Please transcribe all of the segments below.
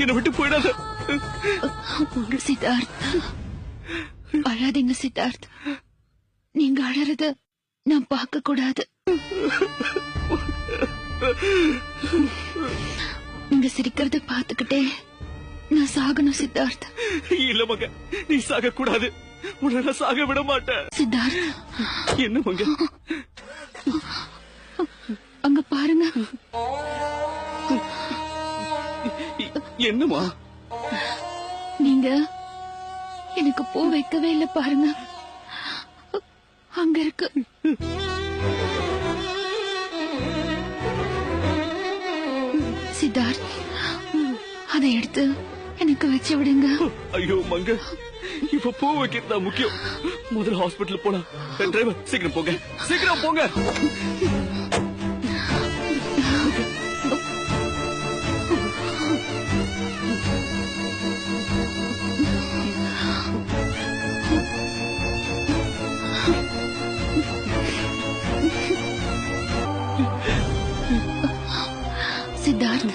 என்ன விட்டு போயிடாத சித்தார்த். அழாதீங்க சித்தார்த். நீங்க அழறத நான் பார்க்க கூடாது. நீங்க சிரிக்கிறத பாத்துக்கிட்டே நான் சாகணும் சித்தார்த். இல்ல மங்க, நீ சாக கூடாது. உன்னை நான் சாக விட மாட்டேன். சித்தார்த். என்ன மங்க? அங்க பாருங்க. என்னமா? நீங்க எனக்கு பூ வைக்கவே இல்ல பாருங்க. அங்க இருக்கு. சித்தார்த், அதை எடுத்து எனக்கு வச்சு விடுங்க. ஐயோ மங்க, இப்ப பூ வைக்கிறது முக்கியம். முதல்ல ஹாஸ்பிட்டல் போலாம். டிரைவர் சீக்கிரம் போங்க, சீக்கிரம் போங்க. சித்தார்த்,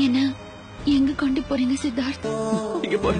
என்ன எங்க கொண்டு போறீங்க சித்தார்த்? இங்க பாரு.